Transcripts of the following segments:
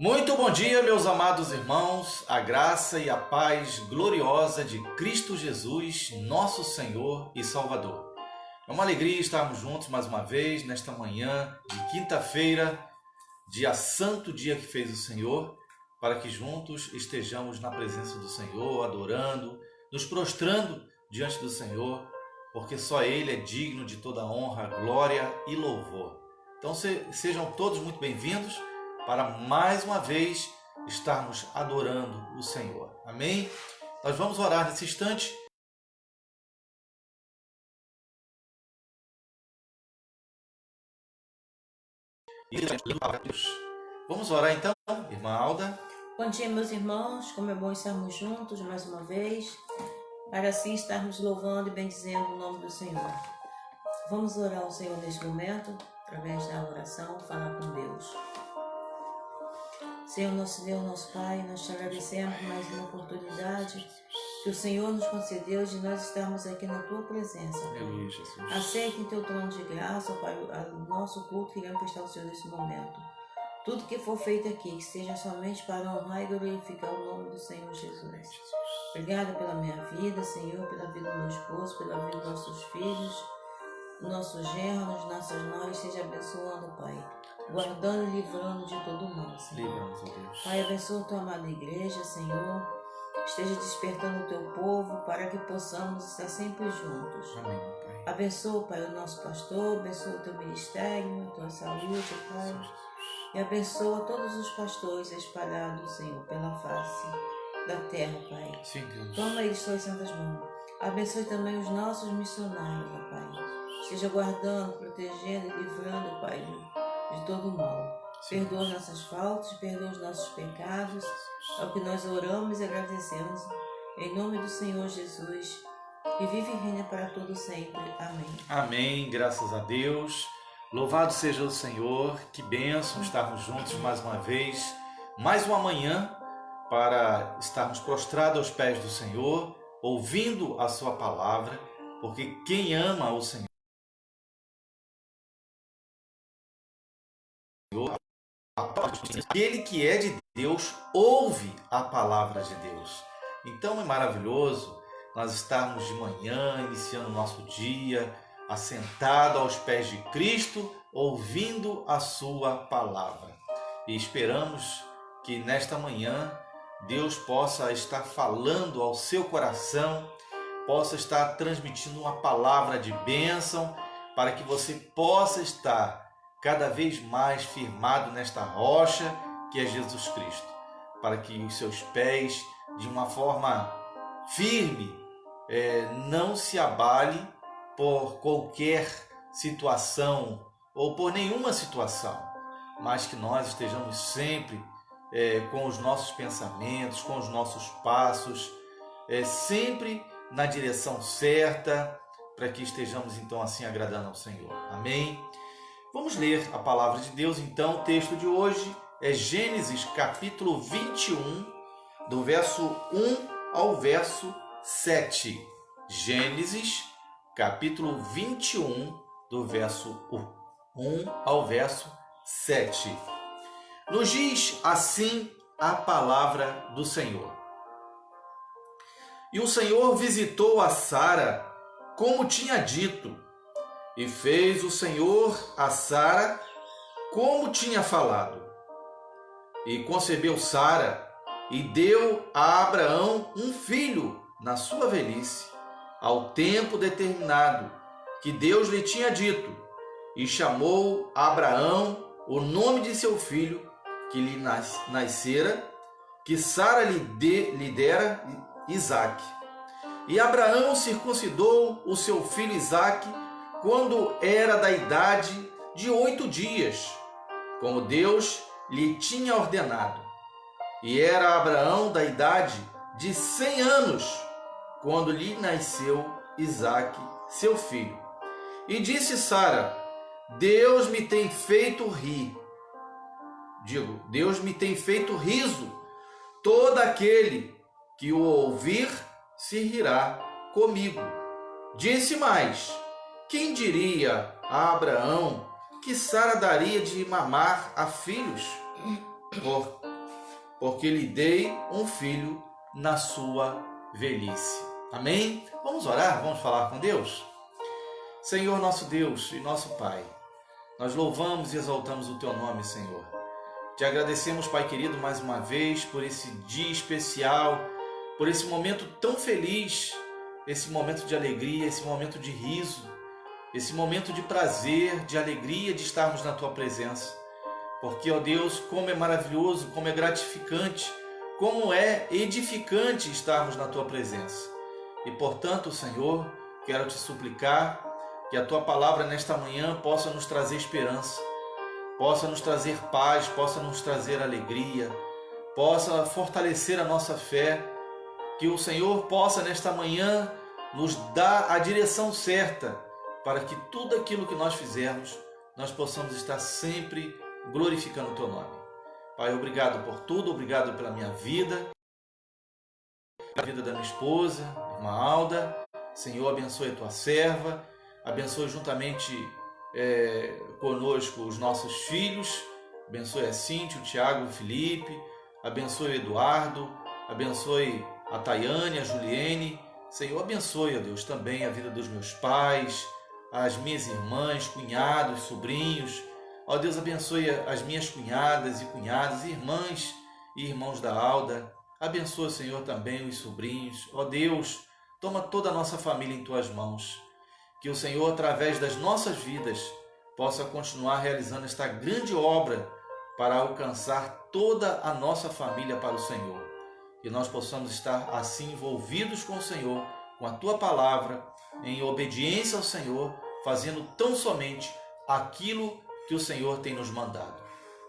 Muito bom dia, meus amados irmãos, a graça e a paz gloriosa de Cristo Jesus, nosso Senhor e Salvador. É uma alegria estarmos juntos mais uma vez nesta manhã de quinta-feira, dia santo, dia que fez o Senhor, para que juntos estejamos na presença do Senhor, adorando, nos prostrando diante do Senhor, porque só Ele é digno de toda honra, glória e louvor. Então sejam todos muito bem-vindos para mais uma vez estarmos adorando o Senhor. Amém? Nós vamos orar nesse instante. Vamos orar então, irmã Alda. Bom dia, meus irmãos. Como é bom estarmos juntos mais uma vez, para assim estarmos louvando e bendizendo o nome do Senhor. Vamos orar ao Senhor neste momento, através da oração, falar com Deus. Senhor, nosso Deus, nosso Pai, nós te agradecemos por mais uma oportunidade que o Senhor nos concedeu de nós estarmos aqui na Tua presença, Pai. Aceita em Teu trono de graça, Pai, o nosso culto que iremos prestar ao Senhor nesse momento. Tudo que for feito aqui, que seja somente para honrar e glorificar o nome do Senhor Jesus. Obrigada pela minha vida, Senhor, pela vida do meu esposo, pela vida dos nossos filhos, nossos genros, nossas noras, seja abençoando, Pai, guardando e livrando de todo mal, Senhor. Livra-nos, ó Deus. Pai, abençoa a Tua amada igreja, Senhor. Esteja despertando o Teu povo para que possamos estar sempre juntos. Amém, Pai. Abençoa, Pai, o nosso pastor, abençoa o Teu ministério, a Tua saúde, Pai. E abençoa todos os pastores espalhados, Senhor, pela face da terra, Pai. Sim, Deus. Toma eles suas santas mãos. Abençoe também os nossos missionários, ó Pai. Esteja guardando, protegendo e livrando, Pai, de todo o mal. Sim. Perdoa as nossas faltas, perdoa os nossos pecados. É o que nós oramos e agradecemos. Em nome do Senhor Jesus, que vive e reina para todo sempre. Amém. Amém, graças a Deus. Louvado seja o Senhor, que bênção estarmos juntos mais uma vez, mais uma manhã, para estarmos prostrados aos pés do Senhor, ouvindo a sua palavra, porque quem ama o Senhor, aquele que é de Deus, ouve a palavra de Deus. Então é maravilhoso nós estarmos de manhã, iniciando o nosso dia, assentado aos pés de Cristo, ouvindo a sua palavra. E esperamos que nesta manhã Deus possa estar falando ao seu coração, possa estar transmitindo uma palavra de bênção, para que você possa estar cada vez mais firmado nesta rocha que é Jesus Cristo, para que os seus pés, de uma forma firme, não se abale por qualquer situação ou por nenhuma situação, mas que nós estejamos sempre com os nossos pensamentos, com os nossos passos, sempre na direção certa, para que estejamos então assim agradando ao Senhor. Amém? Vamos ler a palavra de Deus então. O texto de hoje é Gênesis capítulo 21, do verso 1 ao verso 7. Gênesis capítulo 21, do verso 1 ao verso 7. Nos diz assim a palavra do Senhor. E o Senhor visitou a Sara, como tinha dito, e fez o Senhor a Sara como tinha falado. E concebeu Sara, e deu a Abraão um filho na sua velhice, ao tempo determinado que Deus lhe tinha dito, e chamou Abraão o nome de seu filho que lhe nascera, que Sara lhe dera, Isaque. E Abraão circuncidou o seu filho Isaque quando era da idade de 8 dias, como Deus lhe tinha ordenado. E era Abraão da idade de 100 anos, quando lhe nasceu Isaque, seu filho. E disse Sara: Deus me tem feito rir. Deus me tem feito riso. Todo aquele que o ouvir se rirá comigo. Disse mais: quem diria a Abraão que Sara daria de mamar a filhos? porque lhe dei um filho na sua velhice. Amém? Vamos orar, vamos falar com Deus? Senhor, nosso Deus e nosso Pai, nós louvamos e exaltamos o Teu nome, Senhor. Te agradecemos, Pai querido, mais uma vez por esse dia especial, por esse momento tão feliz, esse momento de alegria, esse momento de riso, esse momento de prazer, de alegria de estarmos na Tua presença. Porque, ó Deus, como é maravilhoso, como é gratificante, como é edificante estarmos na Tua presença. E, portanto, Senhor, quero Te suplicar que a Tua palavra nesta manhã possa nos trazer esperança, possa nos trazer paz, possa nos trazer alegria, possa fortalecer a nossa fé, que o Senhor possa nesta manhã nos dar a direção certa para que tudo aquilo que nós fizermos, nós possamos estar sempre glorificando o Teu nome. Pai, obrigado por tudo, obrigado pela minha vida, pela vida da minha esposa, irmã Alda. Senhor, abençoe a Tua serva, abençoe juntamente conosco os nossos filhos, abençoe a Cíntia, o Tiago, o Felipe, abençoe o Eduardo, abençoe a Tayane, a Juliene. Senhor, abençoe, ó Deus, também a vida dos meus pais, as minhas irmãs, cunhados, sobrinhos. Ó Deus, abençoe as minhas cunhadas e cunhados, irmãs e irmãos da Alda. Abençoa, Senhor, também os sobrinhos. Ó Deus, toma toda a nossa família em Tuas mãos. Que o Senhor, através das nossas vidas, possa continuar realizando esta grande obra para alcançar toda a nossa família para o Senhor. Que nós possamos estar assim envolvidos com o Senhor, com a Tua palavra, em obediência ao Senhor, fazendo tão somente aquilo que o Senhor tem nos mandado.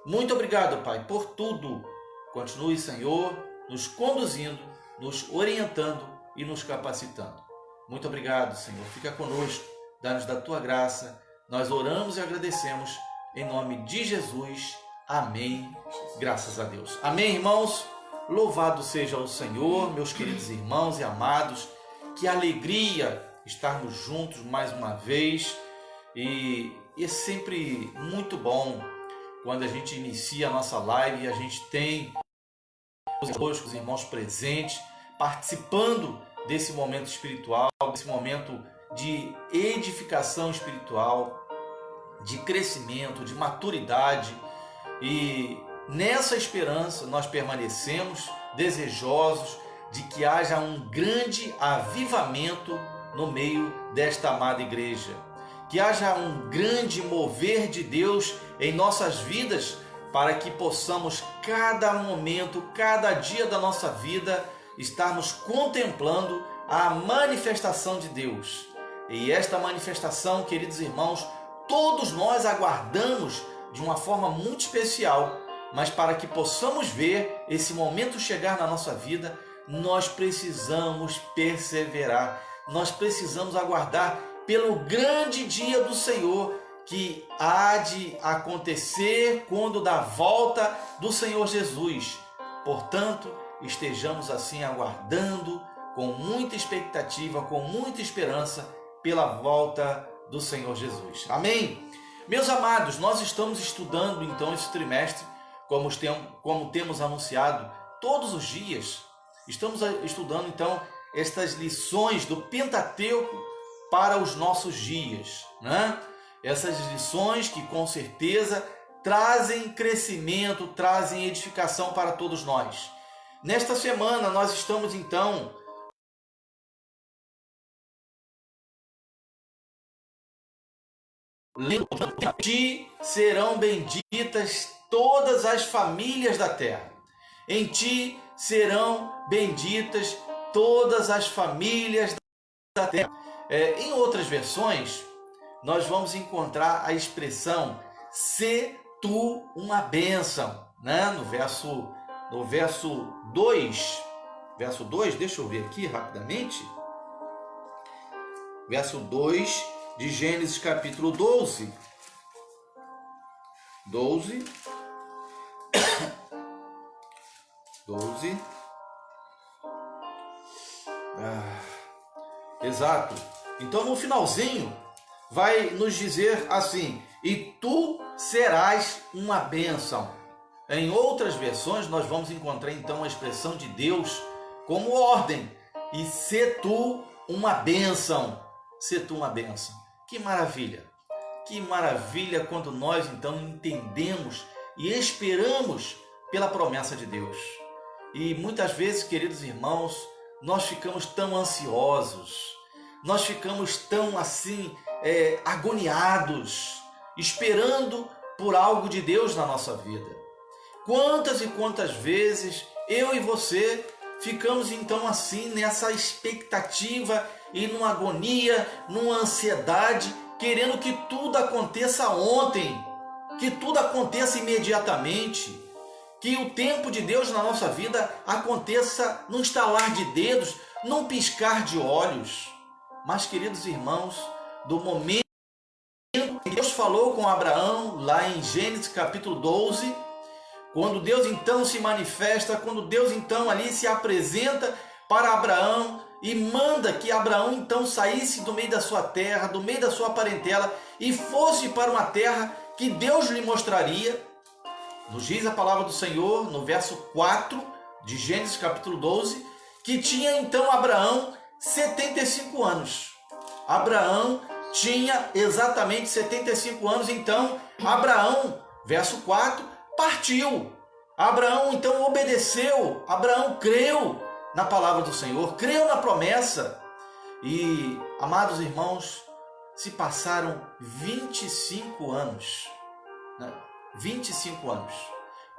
Muito obrigado, Pai, por tudo. Continue, Senhor, nos conduzindo, nos orientando e nos capacitando. Muito obrigado, Senhor. Fica conosco, dá-nos da Tua graça. Nós oramos e agradecemos em nome de Jesus. Amém. Graças a Deus. Amém, irmãos? Louvado seja o Senhor, meus queridos irmãos e amados. Que alegria estarmos juntos mais uma vez. E é sempre muito bom quando a gente inicia a nossa live e a gente tem os irmãos presentes, participando desse momento espiritual, desse momento de edificação espiritual, de crescimento, de maturidade. E nessa esperança nós permanecemos desejosos de que haja um grande avivamento no meio desta amada igreja. Que haja um grande mover de Deus em nossas vidas, para que possamos cada momento, cada dia da nossa vida, estarmos contemplando a manifestação de Deus. E esta manifestação, queridos irmãos, todos nós aguardamos de uma forma muito especial, mas para que possamos ver esse momento chegar na nossa vida, nós precisamos perseverar, nós precisamos aguardar pelo grande dia do Senhor, que há de acontecer quando da volta do Senhor Jesus. Portanto, estejamos assim aguardando com muita expectativa, com muita esperança pela volta do Senhor Jesus. Amém? Meus amados, nós estamos estudando então esse trimestre, como temos anunciado todos os dias. Estamos estudando então estas lições do Pentateuco para os nossos dias, né? Essas lições que com certeza trazem crescimento, trazem edificação para todos nós. Nesta semana nós estamos então lendo: em ti serão benditas todas as famílias da terra. Em ti serão benditas todas as famílias da terra. Em outras versões, nós vamos encontrar a expressão "se tu uma bênção", né? No verso 2, deixa eu ver aqui rapidamente. Verso 2 de Gênesis capítulo 12. 12. Exato. Então no finalzinho vai nos dizer assim: e tu serás uma bênção. Em outras versões, nós vamos encontrar então a expressão de Deus como ordem. E se tu uma bênção. Se tu uma bênção. Que maravilha! Que maravilha quando nós então entendemos e esperamos pela promessa de Deus. E muitas vezes, queridos irmãos, nós ficamos tão ansiosos, nós ficamos tão assim, agoniados, esperando por algo de Deus na nossa vida. Quantas e quantas vezes eu e você ficamos então assim nessa expectativa e numa agonia, numa ansiedade, querendo que tudo aconteça ontem, que tudo aconteça imediatamente, que o tempo de Deus na nossa vida aconteça num estalar de dedos, num piscar de olhos. Mas, queridos irmãos, do momento que Deus falou com Abraão, lá em Gênesis capítulo 12, quando Deus então se manifesta, quando Deus então ali se apresenta para Abraão e manda que Abraão então saísse do meio da sua terra, do meio da sua parentela e fosse para uma terra que Deus lhe mostraria. Nos diz a palavra do Senhor, no verso 4 de Gênesis capítulo 12, que tinha então Abraão 75 anos. Abraão tinha exatamente 75 anos, então Abraão, verso 4, partiu. Abraão então obedeceu, Abraão creu na palavra do Senhor, creu na promessa. E, amados irmãos, se passaram 25 anos, 25 anos,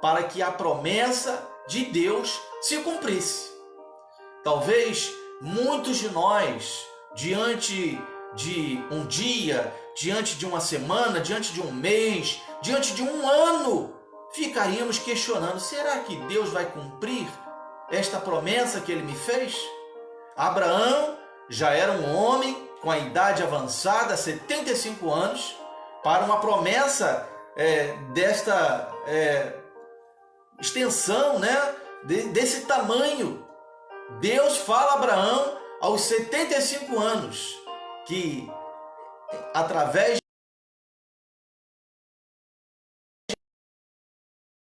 para que a promessa de Deus se cumprisse. Talvez muitos de nós, diante de um dia, diante de uma semana, diante de um mês, diante de um ano, ficaríamos questionando: será que Deus vai cumprir esta promessa que Ele me fez? Abraão já era um homem com a idade avançada, 75 anos, para uma promessa desta extensão, desse tamanho. Deus fala a Abraão aos 75 anos que através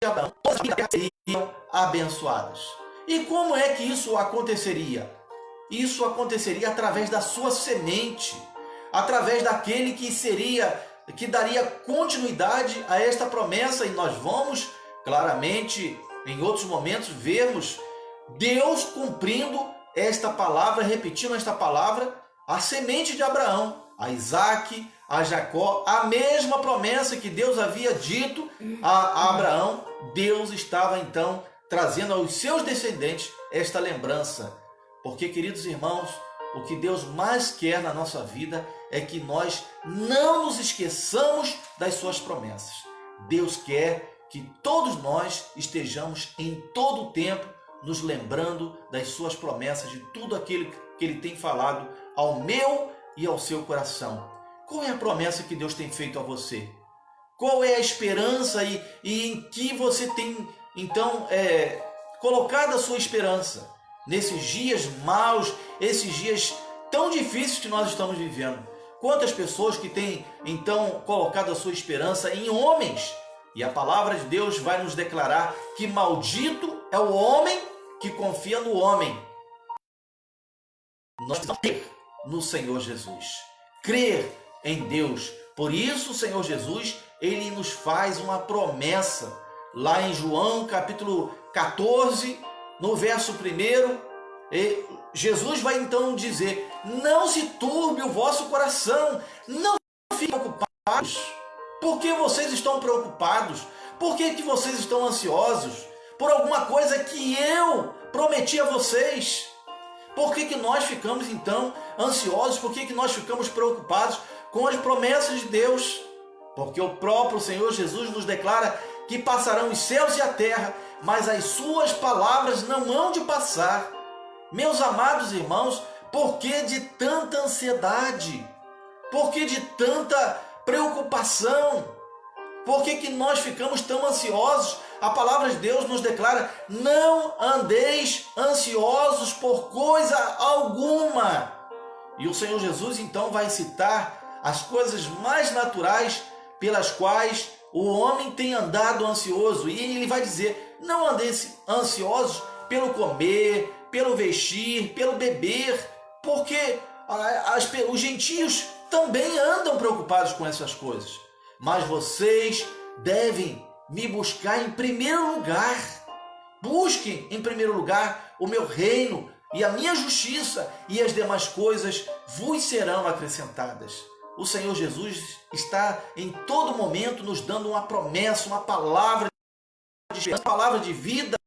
de Abraão todas as vidas seriam abençoadas. E como é que isso aconteceria? Isso aconteceria através da sua semente, através daquele que daria continuidade a esta promessa. E nós vamos claramente em outros momentos vermos Deus cumprindo esta palavra, repetindo esta palavra, a semente de Abraão, a Isaac, a Jacó, a mesma promessa que Deus havia dito a Abraão. Deus estava então trazendo aos seus descendentes esta lembrança. Porque, queridos irmãos, o que Deus mais quer na nossa vida é que nós não nos esqueçamos das suas promessas. Deus quer que todos nós estejamos em todo o tempo nos lembrando das suas promessas, de tudo aquilo que Ele tem falado ao meu e ao seu coração. Qual é a promessa que Deus tem feito a você? Qual é a esperança e em que você tem então colocado a sua esperança nesses dias maus, esses dias tão difíceis que nós estamos vivendo? Quantas pessoas que têm então colocado a sua esperança em homens? E a palavra de Deus vai nos declarar que maldito é o homem que confia no homem. Nós precisamos crer no Senhor Jesus, crer em Deus. Por isso o Senhor Jesus, Ele nos faz uma promessa. Lá em João capítulo 14, no verso 1, Jesus vai então dizer: não se turbe o vosso coração, não fiquem preocupados. Por que vocês estão preocupados? Por que vocês estão ansiosos? Por alguma coisa que eu prometi a vocês. Por que nós ficamos então ansiosos? Por que nós ficamos preocupados com as promessas de Deus? Porque o próprio Senhor Jesus nos declara que passarão os céus e a terra, mas as suas palavras não hão de passar. Meus amados irmãos, por que de tanta ansiedade? Por que de tanta preocupação? Por que nós ficamos tão ansiosos? A palavra de Deus nos declara: não andeis ansiosos por coisa alguma. E o Senhor Jesus então vai citar as coisas mais naturais pelas quais o homem tem andado ansioso, e ele vai dizer, não andeis ansiosos pelo comer, pelo vestir, pelo beber, porque os gentios também andam preocupados com essas coisas. Mas vocês devem me buscar em primeiro lugar. Busquem em primeiro lugar o meu reino e a minha justiça, e as demais coisas vos serão acrescentadas. O Senhor Jesus está em todo momento nos dando uma promessa, uma palavra de esperança, uma palavra de vida,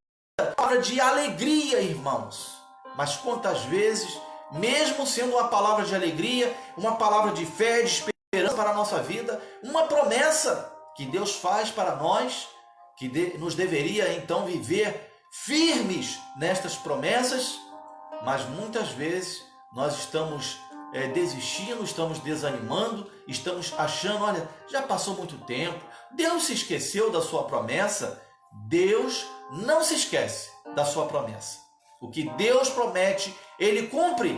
uma palavra de alegria, irmãos. Mas quantas vezes, mesmo sendo uma palavra de alegria, uma palavra de fé, de esperança para a nossa vida, uma promessa que Deus faz para nós, que nos deveria então viver firmes nestas promessas, mas muitas vezes nós estamos desistindo, estamos desanimando, estamos achando, olha, já passou muito tempo, Deus se esqueceu da sua promessa. Deus não se esquece da sua promessa. O que Deus promete, Ele cumpre.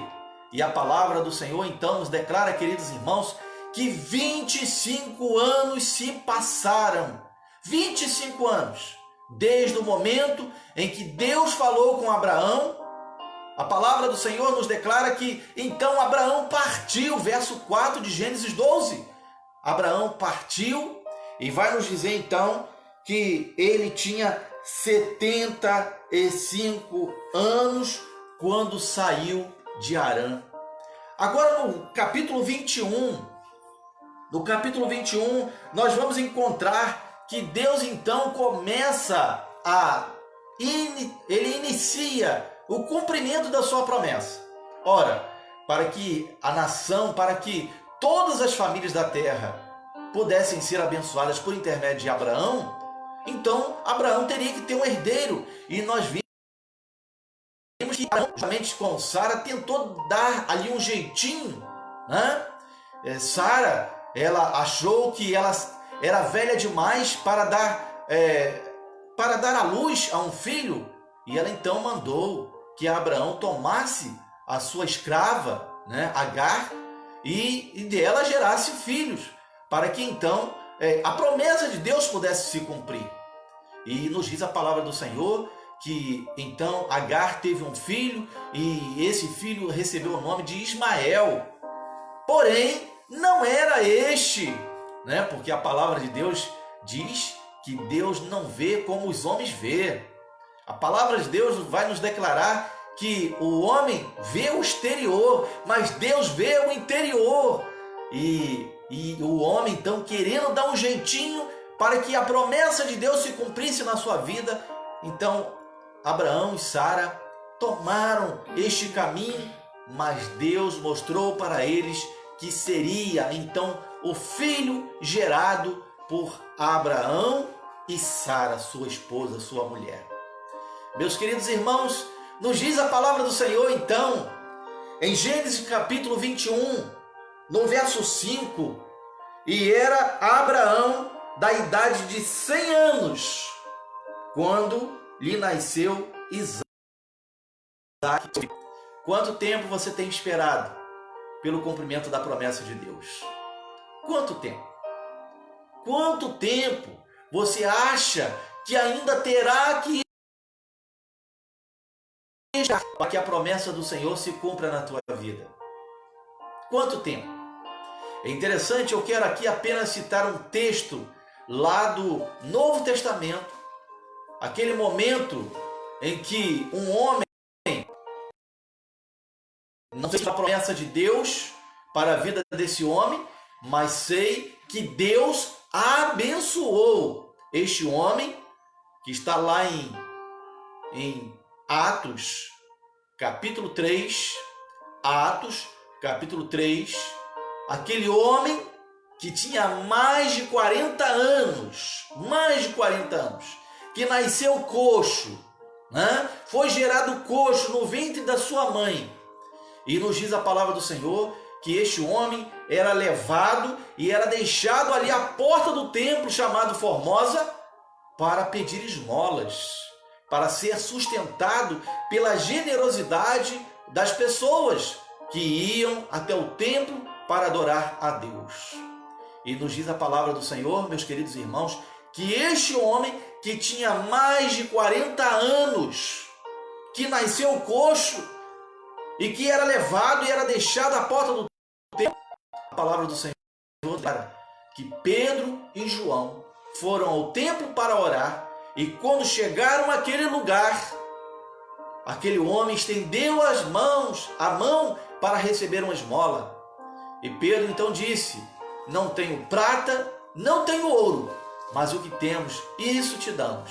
E a palavra do Senhor então nos declara, queridos irmãos, que 25 anos se passaram. 25 anos. Desde o momento em que Deus falou com Abraão, a palavra do Senhor nos declara que então Abraão partiu, verso 4 de Gênesis 12. Abraão partiu e vai nos dizer então que ele tinha 75 anos quando saiu de Harã. Agora no capítulo 21, nós vamos encontrar que Deus então começa ele inicia o cumprimento da sua promessa. Ora, para que a nação, para que todas as famílias da terra pudessem ser abençoadas por intermédio de Abraão, então Abraão teria que ter um herdeiro. E nós vimos que Abraão, juntamente com Sara, tentou dar ali um jeitinho, né? Sara, ela achou que ela era velha demais para dar à luz a um filho, e ela então mandou que Abraão tomasse a sua escrava, né, Agar, e dela gerasse filhos, para que então a promessa de Deus pudesse se cumprir. E nos diz a palavra do Senhor que então Agar teve um filho, e esse filho recebeu o nome de Ismael. Porém, não era este, né? Porque a palavra de Deus diz que Deus não vê como os homens vê. A palavra de Deus vai nos declarar que o homem vê o exterior, mas Deus vê o interior. E o homem, então, querendo dar um jeitinho para que a promessa de Deus se cumprisse na sua vida, então Abraão e Sara tomaram este caminho, mas Deus mostrou para eles que seria então o filho gerado por Abraão e Sara, sua esposa, sua mulher. Meus queridos irmãos, nos diz a palavra do Senhor então, em Gênesis capítulo 21, no verso 5, e era Abraão da idade de 100 anos, quando lhe nasceu Isaque. Quanto tempo você tem esperado pelo cumprimento da promessa de Deus? Quanto tempo? Quanto tempo você acha que ainda terá que para que a promessa do Senhor se cumpra na tua vida? Quanto tempo? É interessante, eu quero aqui apenas citar um texto lá do Novo Testamento, aquele momento em que um homem, não sei se é a promessa de Deus para a vida desse homem, mas sei que Deus abençoou este homem, que está lá em Atos, capítulo 3, Atos, capítulo 3, aquele homem que tinha mais de 40 anos, que nasceu coxo, né? Foi gerado coxo no ventre da sua mãe. E nos diz a palavra do Senhor que este homem era levado e era deixado ali à porta do templo chamado Formosa para pedir esmolas, para ser sustentado pela generosidade das pessoas que iam até o templo para adorar a Deus. E nos diz a palavra do Senhor, meus queridos irmãos, que este homem que tinha mais de 40 anos, que nasceu coxo e que era levado e era deixado à porta do templo, a palavra do Senhor declara que Pedro e João foram ao templo para orar, e quando chegaram àquele lugar, aquele homem estendeu a mão para receber uma esmola. E Pedro então disse: não tenho prata, não tenho ouro, mas o que temos, isso te damos.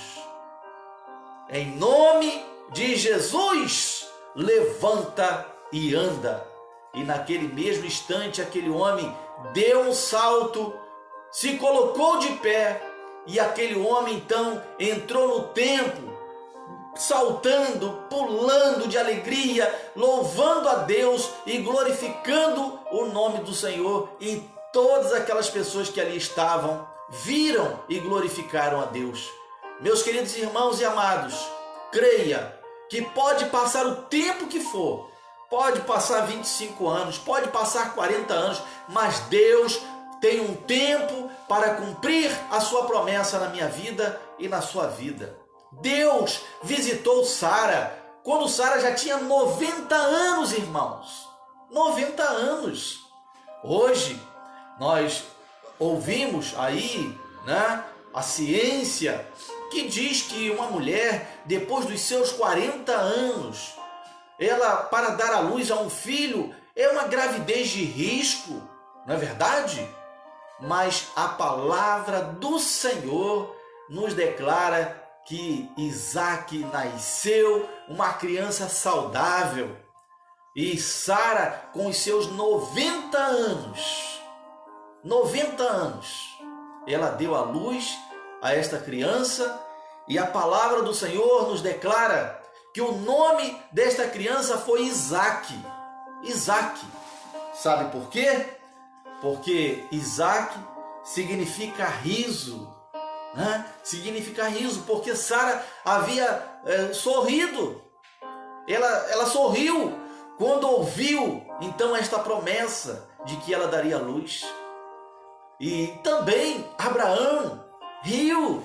Em nome de Jesus, levanta e anda. E naquele mesmo instante, aquele homem deu um salto, se colocou de pé, e aquele homem então entrou no templo, saltando, pulando de alegria, louvando a Deus e glorificando o nome do Senhor. E todas aquelas pessoas que ali estavam viram e glorificaram a Deus. Meus queridos irmãos e amados, creia que pode passar o tempo que for, pode passar 25 anos, pode passar 40 anos, mas Deus tem um tempo para cumprir a sua promessa na minha vida e na sua vida. Deus visitou Sara quando Sara já tinha 90 anos, irmãos. 90 anos. Hoje nós ouvimos aí, a ciência que diz que uma mulher, depois dos seus 40 anos, ela, para dar à luz a um filho, é uma gravidez de risco, não é verdade? Mas a palavra do Senhor nos declara que Isaac nasceu uma criança saudável. E Sara, com os seus 90 anos, ela deu à luz a esta criança, e a palavra do Senhor nos declara que o nome desta criança foi Isaac. Isaac. Sabe por quê? Porque Isaac significa riso. Significa riso, porque Sara havia sorrido. Ela sorriu quando ouviu então esta promessa de que ela daria luz. E também Abraão riu.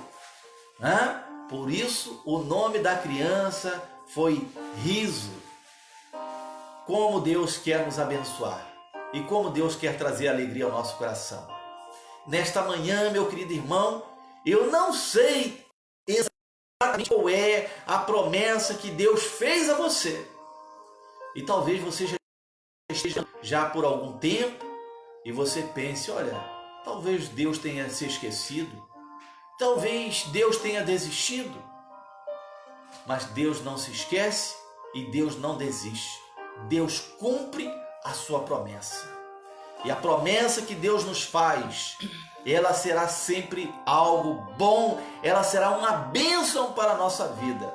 Por isso o nome da criança foi Riso. Como Deus quer nos abençoar e como Deus quer trazer alegria ao nosso coração. Nesta manhã, meu querido irmão, eu não sei exatamente qual é a promessa que Deus fez a você. E talvez você já esteja por algum tempo e você pense: olha, talvez Deus tenha se esquecido, talvez Deus tenha desistido. Mas Deus não se esquece e Deus não desiste. Deus cumpre a sua promessa. E a promessa que Deus nos faz, ela será sempre algo bom, ela será uma bênção para a nossa vida.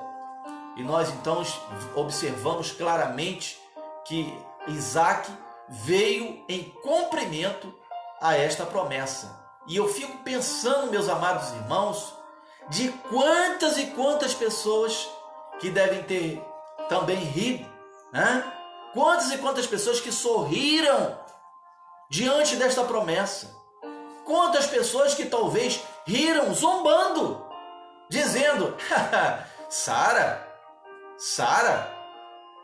E nós então observamos claramente que Isaac veio em cumprimento a esta promessa. E eu fico pensando, meus amados irmãos, de quantas e quantas pessoas que devem ter também rido, Quantas e quantas pessoas que sorriram diante desta promessa. Quantas pessoas que talvez riram zombando, dizendo: Sara,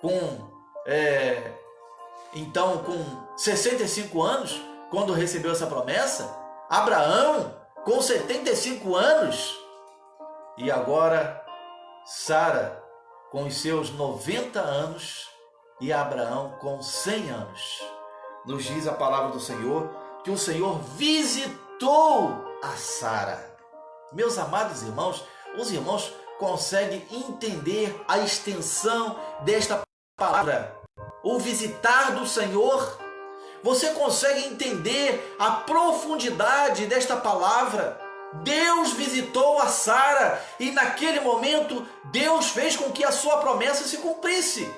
com 65 anos, quando recebeu essa promessa, Abraão com 75 anos, e agora Sara com os seus 90 anos e Abraão com 100 anos. Nos diz a palavra do Senhor que o Senhor visitou a Sara. Meus amados irmãos, os irmãos conseguem entender a extensão desta palavra? O visitar do Senhor. Você consegue entender a profundidade desta palavra? Deus visitou a Sara e naquele momento Deus fez com que a sua promessa se cumprisse.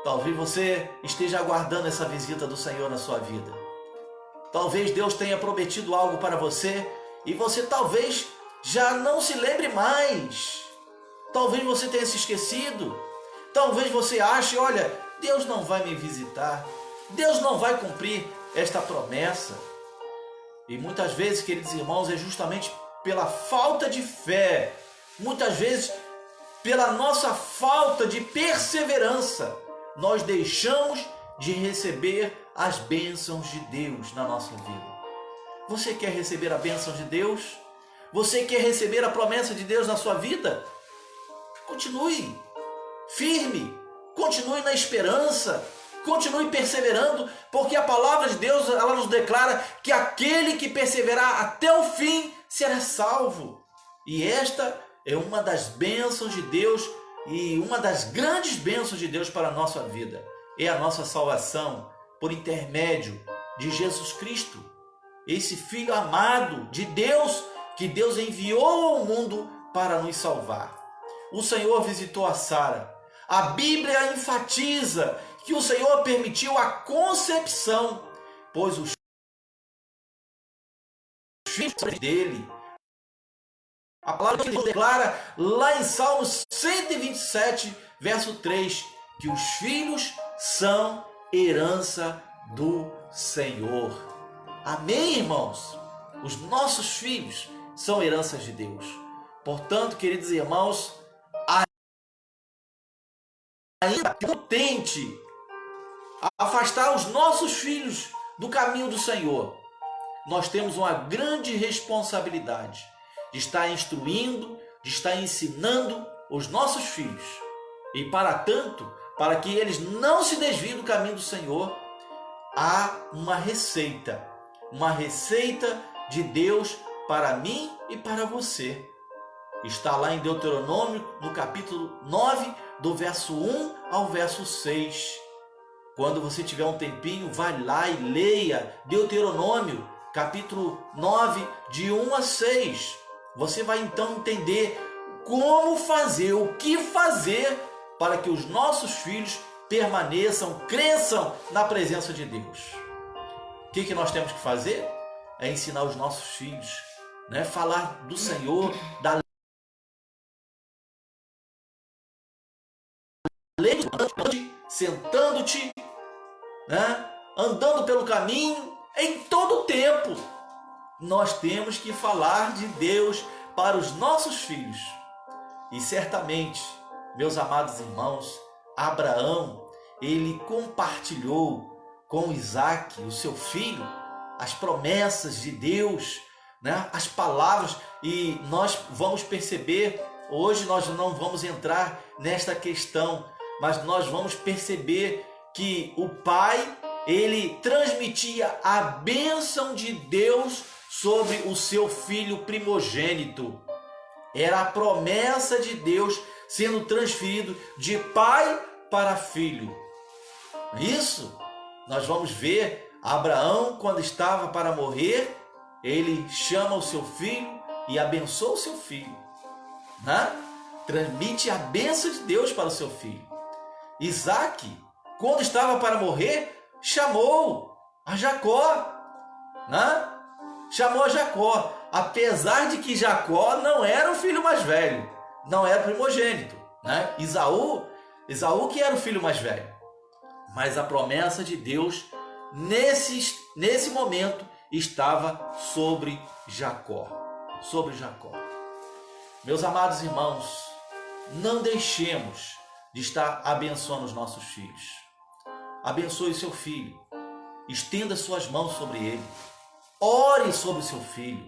Talvez você esteja aguardando essa visita do Senhor na sua vida. Talvez Deus tenha prometido algo para você e você talvez já não se lembre mais. Talvez você tenha se esquecido. Talvez você ache: olha, Deus não vai me visitar. Deus não vai cumprir esta promessa. E muitas vezes, queridos irmãos, é justamente pela falta de fé, muitas vezes pela nossa falta de perseverança, nós deixamos de receber as bênçãos de Deus na nossa vida. Você quer receber a bênção de Deus? Você quer receber a promessa de Deus na sua vida? Continue firme, continue na esperança, continue perseverando, porque a palavra de Deus, ela nos declara que aquele que perseverar até o fim será salvo. E esta é uma das bênçãos de Deus e uma das grandes bênçãos de Deus para a nossa vida. É a nossa salvação por intermédio de Jesus Cristo, esse Filho amado de Deus, que Deus enviou ao mundo para nos salvar. O Senhor visitou a Sara. A Bíblia enfatiza que o Senhor permitiu a concepção, pois os filhos dele. A palavra de Deus declara lá em Salmos 127, verso 3, que os filhos são herança do Senhor. Amém, irmãos? Os nossos filhos são heranças de Deus. Portanto, queridos irmãos, ainda não tente afastar os nossos filhos do caminho do Senhor. Nós temos uma grande responsabilidade de estar instruindo, de estar ensinando os nossos filhos. E para tanto, para que eles não se desviem do caminho do Senhor, há uma receita de Deus para mim e para você. Está lá em Deuteronômio, no capítulo 9, do verso 1 ao verso 6. Quando você tiver um tempinho, vai lá e leia Deuteronômio, capítulo 9, de 1 a 6. Você vai então entender como fazer, o que fazer para que os nossos filhos permaneçam, cresçam na presença de Deus. O que nós temos que fazer? É ensinar os nossos filhos, né? Falar do Senhor, da lei, sentando-te, né? Andando pelo caminho, em todo o tempo. Nós temos que falar de Deus para os nossos filhos. E certamente, meus amados irmãos, Abraão, ele compartilhou com Isaque, o seu filho, as promessas de Deus, né? As palavras, e nós vamos perceber, hoje nós não vamos entrar nesta questão, mas nós vamos perceber que o pai, ele transmitia a bênção de Deus sobre o seu filho primogênito. Era a promessa de Deus sendo transferido de pai para filho. Isso nós vamos ver Abraão, quando estava para morrer, ele chama o seu filho e abençoa o seu filho, né? Transmite a bênção de Deus para o seu filho. Isaque, quando estava para morrer, chamou a Jacó, né? Chamou a Jacó, apesar de que Jacó não era o filho mais velho, não era primogênito, né? Esaú que era o filho mais velho. Mas a promessa de Deus nesse momento estava sobre Jacó. Sobre Jacó. Meus amados irmãos, não deixemos de estar abençoando os nossos filhos. Abençoe seu filho. Estenda suas mãos sobre ele. Ore sobre o seu filho.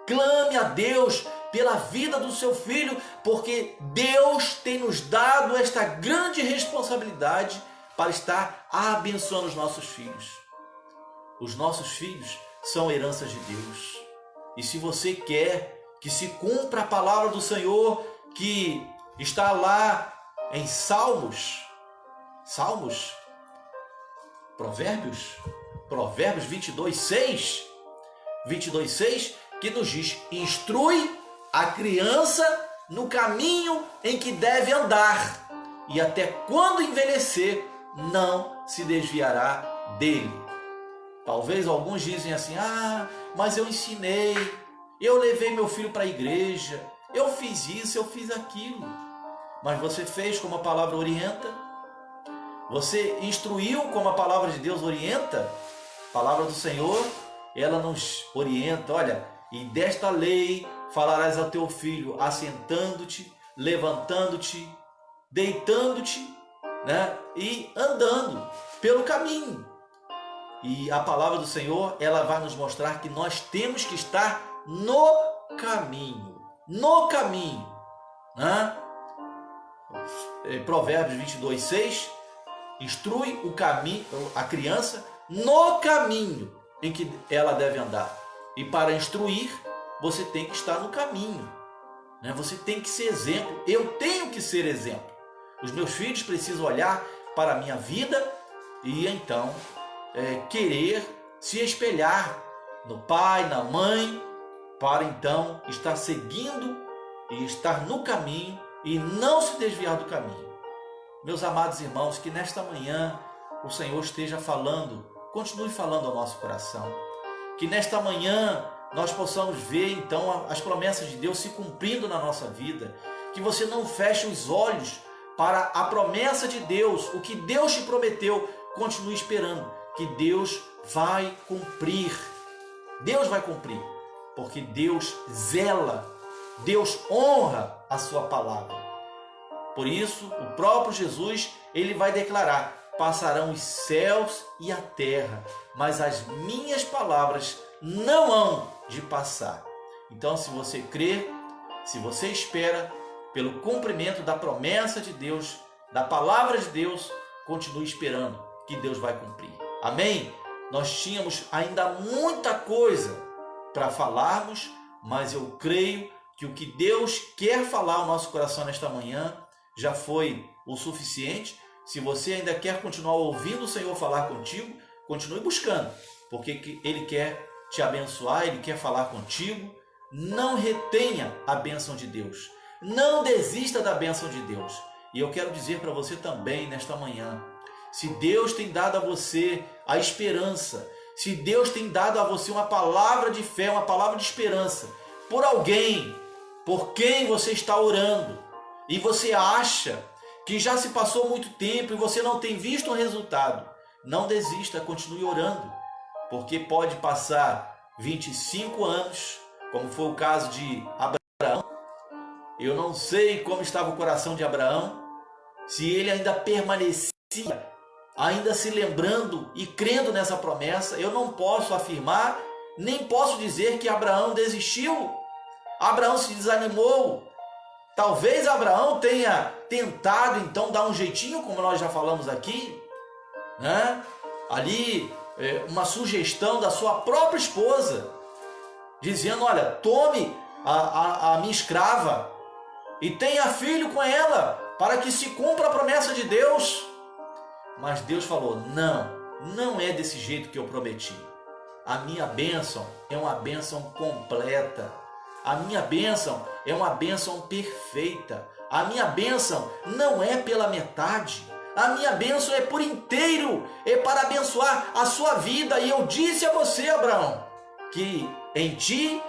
Clame a Deus pela vida do seu filho, porque Deus tem nos dado esta grande responsabilidade para estar abençoando os nossos filhos. Os nossos filhos são heranças de Deus. E se você quer que se cumpra a palavra do Senhor, que está lá em Provérbios 22:6, que nos diz: instrui a criança no caminho em que deve andar, e até quando envelhecer, não se desviará dele. Talvez alguns dizem assim: mas eu ensinei, eu levei meu filho para a igreja, eu fiz isso, eu fiz aquilo. Mas você fez como a palavra orienta? Você instruiu como a palavra de Deus orienta? A palavra do Senhor ela nos orienta, olha, e desta lei falarás ao teu filho, assentando-te, levantando-te, deitando-te, né? E andando pelo caminho. E a palavra do Senhor, ela vai nos mostrar que nós temos que estar no caminho, né? Provérbios 22:6, instrui o caminho, a criança no caminho em que ela deve andar. E para instruir, você tem que estar no caminho, né? Você tem que ser exemplo. Eu tenho que ser exemplo. Os meus filhos precisam olhar para a minha vida e então querer se espelhar no pai, na mãe, para então estar seguindo e estar no caminho e não se desviar do caminho. Meus amados irmãos, que nesta manhã o Senhor esteja falando, continue falando ao nosso coração. Que nesta manhã nós possamos ver então as promessas de Deus se cumprindo na nossa vida. Que você não feche os olhos para a promessa de Deus, o que Deus te prometeu, continue esperando, que Deus vai cumprir. Deus vai cumprir, porque Deus zela, Deus honra a sua palavra. Por isso, o próprio Jesus, ele vai declarar: passarão os céus e a terra, mas as minhas palavras não hão de passar. Então, se você crê, se você espera pelo cumprimento da promessa de Deus, da palavra de Deus, continue esperando que Deus vai cumprir. Amém? Nós tínhamos ainda muita coisa para falarmos, mas eu creio que o que Deus quer falar ao nosso coração nesta manhã já foi o suficiente. Se você ainda quer continuar ouvindo o Senhor falar contigo, continue buscando, porque Ele quer te abençoar, Ele quer falar contigo. Não retenha a bênção de Deus, não desista da bênção de Deus. E eu quero dizer para você também nesta manhã, se Deus tem dado a você a esperança, se Deus tem dado a você uma palavra de fé, uma palavra de esperança, por alguém, por quem você está orando, e você acha que já se passou muito tempo e você não tem visto um resultado, não desista, continue orando, porque pode passar 25 anos, como foi o caso de Abraão. Eu não sei como estava o coração de Abraão, se ele ainda permanecia, ainda se lembrando e crendo nessa promessa. Eu não posso afirmar, nem posso dizer que Abraão desistiu, Abraão se desanimou. Talvez Abraão tenha tentado então dar um jeitinho, como nós já falamos aqui, né? Ali uma sugestão da sua própria esposa, dizendo: olha, tome a minha escrava e tenha filho com ela, para que se cumpra a promessa de Deus. Mas Deus falou: não é desse jeito que eu prometi. A minha bênção é uma bênção completa. A minha bênção é uma bênção perfeita. A minha bênção não é pela metade. A minha bênção é por inteiro. É para abençoar a sua vida. E eu disse a você, Abraão, que em ti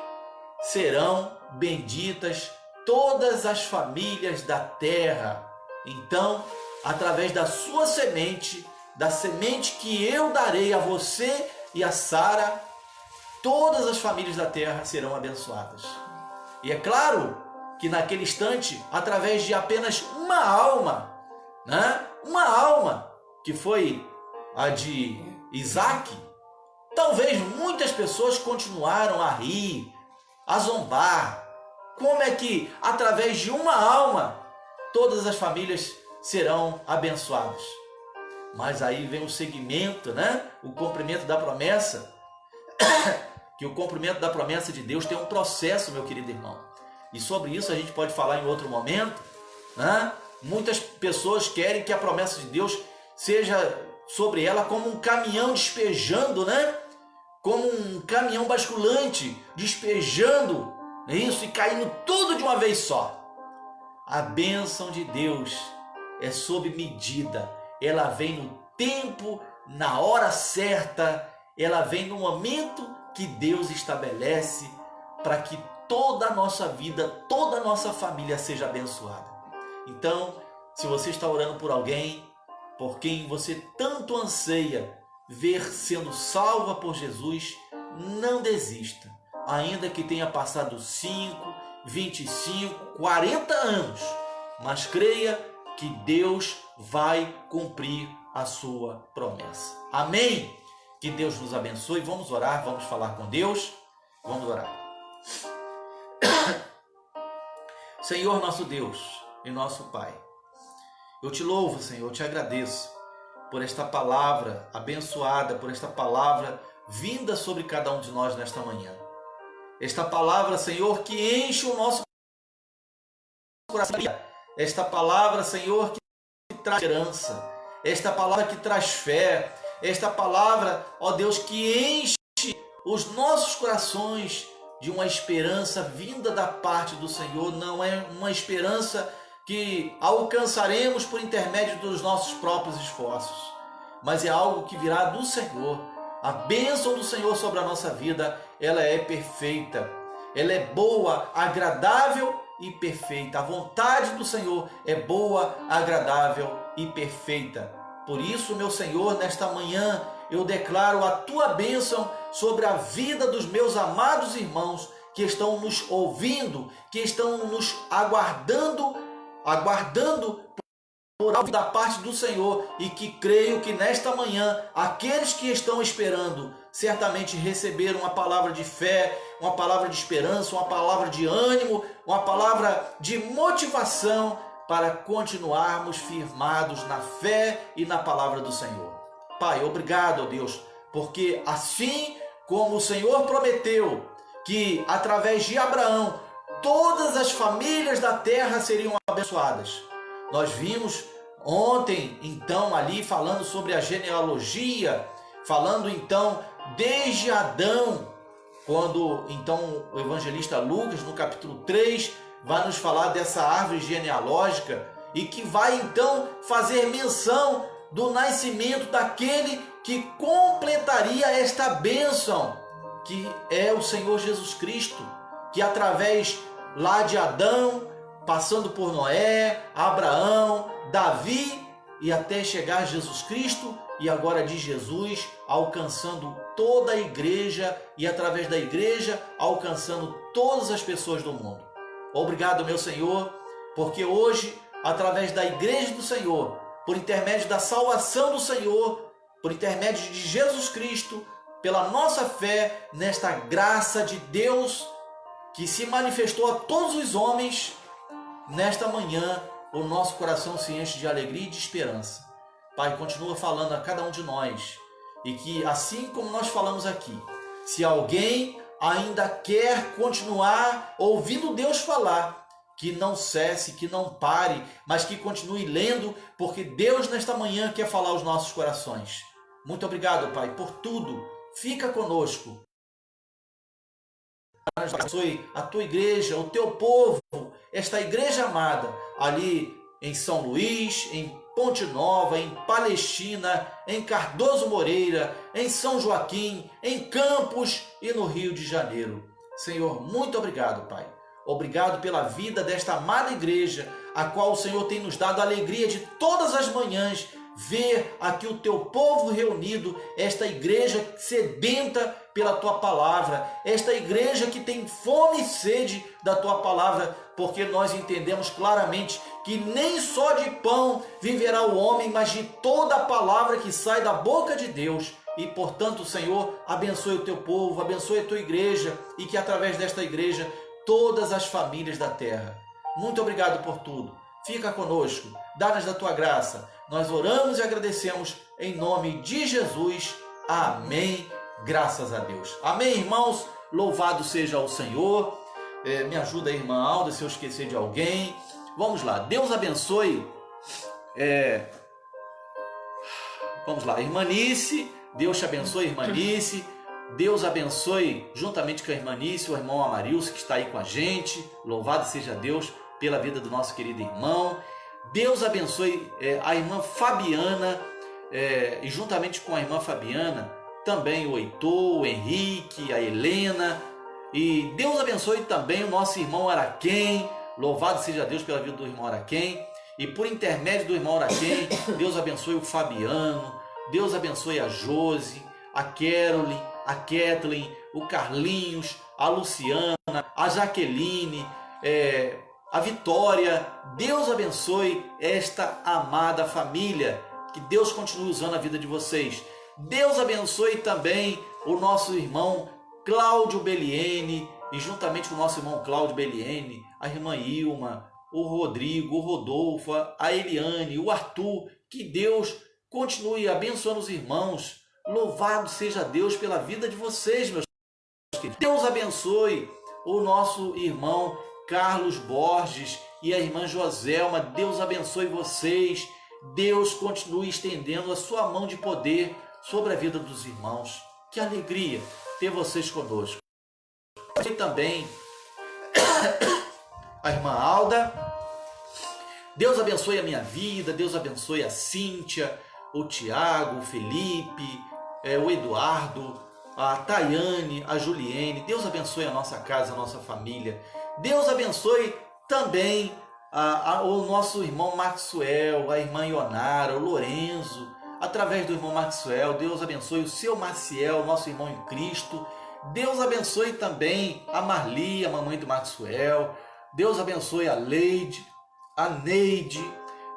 serão benditas todas as famílias da terra. Então, através da sua semente, da semente que eu darei a você e a Sara, todas as famílias da terra serão abençoadas. E é claro que naquele instante, através de apenas uma alma, né? Uma alma, que foi a de Isaac, talvez muitas pessoas continuaram a rir, a zombar. Como é que através de uma alma todas as famílias serão abençoadas? Mas aí vem o segmento, né? O cumprimento da promessa. Que o cumprimento da promessa de Deus tem um processo, meu querido irmão. E sobre isso a gente pode falar em outro momento, né? Muitas pessoas querem que a promessa de Deus seja sobre ela como um caminhão despejando, né? Como um caminhão basculante despejando isso e caindo tudo de uma vez só. A bênção de Deus é sob medida. Ela vem no tempo, na hora certa. Ela vem no momento que Deus estabelece para que toda a nossa vida, toda a nossa família seja abençoada. Então, se você está orando por alguém, por quem você tanto anseia ver sendo salva por Jesus, não desista, ainda que tenha passado 5, 25, 40 anos, mas creia que Deus vai cumprir a sua promessa. Amém? Que Deus nos abençoe. Vamos orar, vamos falar com Deus. Vamos orar. Senhor nosso Deus e nosso Pai, eu te louvo, Senhor, eu te agradeço por esta palavra abençoada, por esta palavra vinda sobre cada um de nós nesta manhã. Esta palavra, Senhor, que enche o nosso coração. Esta palavra, Senhor, que traz esperança. Esta palavra que traz fé. Esta palavra, ó Deus, que enche os nossos corações de uma esperança vinda da parte do Senhor. Não é uma esperança que alcançaremos por intermédio dos nossos próprios esforços, mas é algo que virá do Senhor. A bênção do Senhor sobre a nossa vida, ela é perfeita, ela é boa, agradável e perfeita. A vontade do Senhor é boa, agradável e perfeita. Por isso, meu Senhor, nesta manhã eu declaro a tua bênção sobre a vida dos meus amados irmãos que estão nos ouvindo, que estão nos aguardando por algo da parte do Senhor, e que creio que nesta manhã aqueles que estão esperando certamente receberam uma palavra de fé, uma palavra de esperança, uma palavra de ânimo, uma palavra de motivação para continuarmos firmados na fé e na palavra do Senhor. Pai, obrigado, ó Deus, porque assim como o Senhor prometeu que através de Abraão todas as famílias da terra seriam abençoadas. Nós vimos ontem, então, ali falando sobre a genealogia, falando então desde Adão, quando então o evangelista Lucas, no capítulo 3, vai nos falar dessa árvore genealógica e que vai então fazer menção do nascimento daquele que completaria esta bênção, que é o Senhor Jesus Cristo, que através lá de Adão, passando por Noé, Abraão, Davi e até chegar a Jesus Cristo, e agora de Jesus, alcançando toda a igreja e através da igreja alcançando todas as pessoas do mundo. Obrigado, meu Senhor, porque hoje, através da igreja do Senhor, por intermédio da salvação do Senhor, por intermédio de Jesus Cristo, pela nossa fé nesta graça de Deus que se manifestou a todos os homens, nesta manhã o nosso coração se enche de alegria e de esperança. Pai, continua falando a cada um de nós, e que assim como nós falamos aqui, se alguém ainda quer continuar ouvindo Deus falar, que não cesse, que não pare, mas que continue lendo, porque Deus nesta manhã quer falar aos nossos corações. Muito obrigado, Pai, por tudo. Fica conosco. Abençoe a tua igreja, o teu povo, esta igreja amada, ali em São Luís, em Ponte Nova, em Palestina, em Cardoso Moreira, em São Joaquim, em Campos e no Rio de Janeiro. Senhor, muito obrigado, Pai. Obrigado pela vida desta amada igreja, a qual o Senhor tem nos dado a alegria de todas as manhãs ver aqui o teu povo reunido, esta igreja sedenta pela tua palavra, esta igreja que tem fome e sede da tua palavra, porque nós entendemos claramente que nem só de pão viverá o homem, mas de toda a palavra que sai da boca de Deus. E portanto, Senhor, abençoe o teu povo, abençoe a tua igreja, e que através desta igreja todas as famílias da terra. Muito obrigado por tudo. Fica conosco, dá-nos da tua graça. Nós oramos e agradecemos em nome de Jesus. Amém. Graças a Deus. Amém, irmãos. Louvado seja o Senhor. Me ajuda, irmã Alda, se eu esquecer de alguém. Vamos lá. Deus abençoe. Vamos lá. Irmanice. Deus te abençoe, irmanice. Deus abençoe, juntamente com a irmanice, o irmão Amarilson, que está aí com a gente. Louvado seja Deus pela vida do nosso querido irmão. Deus abençoe a irmã Fabiana, e juntamente com a irmã Fabiana, também o Heitor, o Henrique, a Helena. E Deus abençoe também o nosso irmão Araquém. Louvado seja Deus pela vida do irmão Araquém. E por intermédio do irmão Araquém, Deus abençoe o Fabiano. Deus abençoe a Josi, a Caroline, a Kathleen, o Carlinhos, a Luciana, a Jaqueline, a Vitória. Deus abençoe esta amada família. Que Deus continue usando a vida de vocês. Deus abençoe também o nosso irmão Cláudio Beliene, e juntamente com o nosso irmão Cláudio Beliene, a irmã Ilma, o Rodrigo, o Rodolfo, a Eliane, o Arthur. Que Deus continue abençoando os irmãos. Louvado seja Deus pela vida de vocês, meus queridos. Deus abençoe o nosso irmão Carlos Borges e a irmã Joselma. Deus abençoe vocês. Deus continue estendendo a sua mão de poder sobre a vida dos irmãos. Que alegria ter vocês conosco. E também a irmã Alda. Deus abençoe a minha vida. Deus abençoe a Cíntia, o Tiago, o Felipe, o Eduardo, a Tayane, a Juliene. Deus abençoe a nossa casa, a nossa família. Deus abençoe também o nosso irmão Maxwell, a irmã Ionara, o Lorenzo. Através do irmão Maxwell, Deus abençoe o seu Maciel, nosso irmão em Cristo. Deus abençoe também a Marli, a mamãe do Maxwell. Deus abençoe a Leide, a Neide.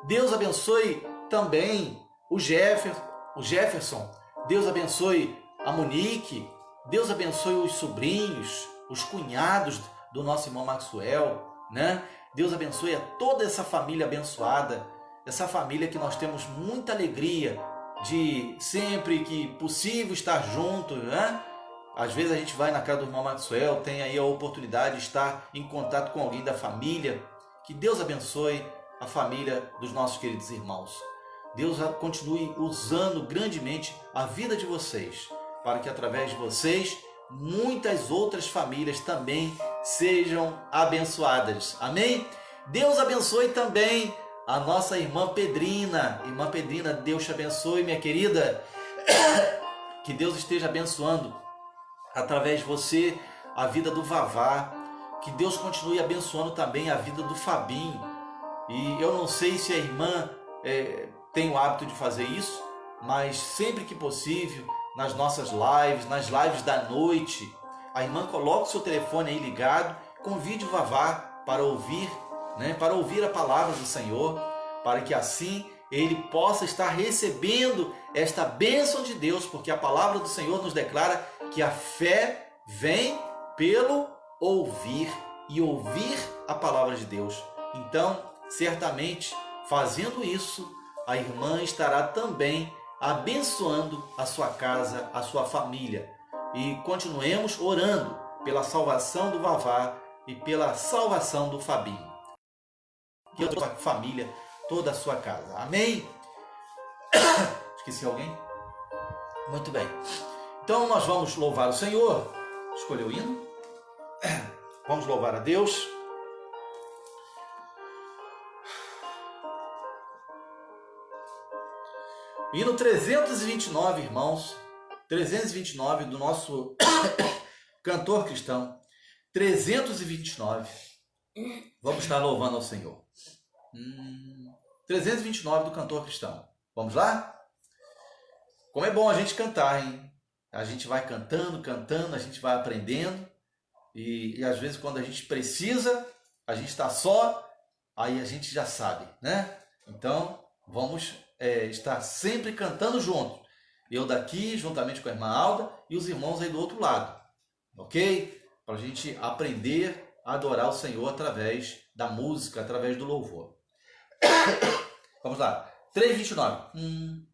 Deus abençoe também o Jefferson. Deus abençoe a Monique. Deus abençoe os sobrinhos, os cunhados do nosso irmão Maxwell, né? Deus abençoe a toda essa família abençoada, essa família que nós temos muita alegria de sempre que possível estar junto, né? Às vezes a gente vai na casa do irmão Maxwell, tem aí a oportunidade de estar em contato com alguém da família. Que Deus abençoe a família dos nossos queridos irmãos. Deus continue usando grandemente a vida de vocês, para que através de vocês muitas outras famílias também sejam abençoadas. Amém? Deus abençoe também a nossa irmã Pedrina. Irmã Pedrina, Deus te abençoe, minha querida. Que Deus esteja abençoando através de você a vida do Vavá. Que Deus continue abençoando também a vida do Fabinho. E eu não sei se a irmã tem o hábito de fazer isso, mas sempre que possível, nas nossas lives, nas lives da noite, a irmã coloca o seu telefone aí ligado, convide o Vavá para ouvir, né, para ouvir a palavra do Senhor, para que assim ele possa estar recebendo esta bênção de Deus, porque a palavra do Senhor nos declara que a fé vem pelo ouvir e ouvir a palavra de Deus. Então, certamente, fazendo isso, a irmã estará também abençoando a sua casa, a sua família. E continuemos orando pela salvação do Vavá e pela salvação do Fabinho. Que a sua família, toda a sua casa. Amém? Esqueci alguém? Muito bem. Então nós vamos louvar o Senhor. Escolheu o hino? Vamos louvar a Deus. Hino 329, irmãos. 329 do nosso cantor cristão. 329. Vamos estar louvando ao Senhor. 329 do cantor cristão. Vamos lá? Como é bom a gente cantar, hein? A gente vai cantando, a gente vai aprendendo. E às vezes quando a gente precisa, a gente está só, aí a gente já sabe, né? Então, vamos estar sempre cantando junto. Eu daqui, juntamente com a irmã Alda, e os irmãos aí do outro lado. Ok? Para a gente aprender a adorar o Senhor através da música, através do louvor. Vamos lá. 3:29.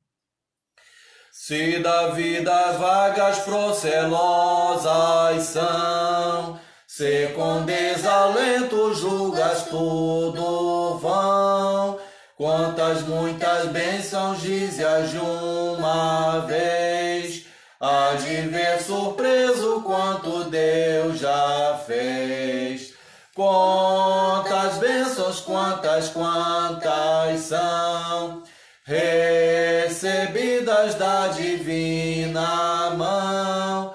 Se da vida vagas procelosas são, se com desalento julgas tudo vão, quantas muitas bênçãos dizes de uma vez, há de ver surpreso quanto Deus já fez. Quantas bênçãos, quantas são recebidas da divina mão.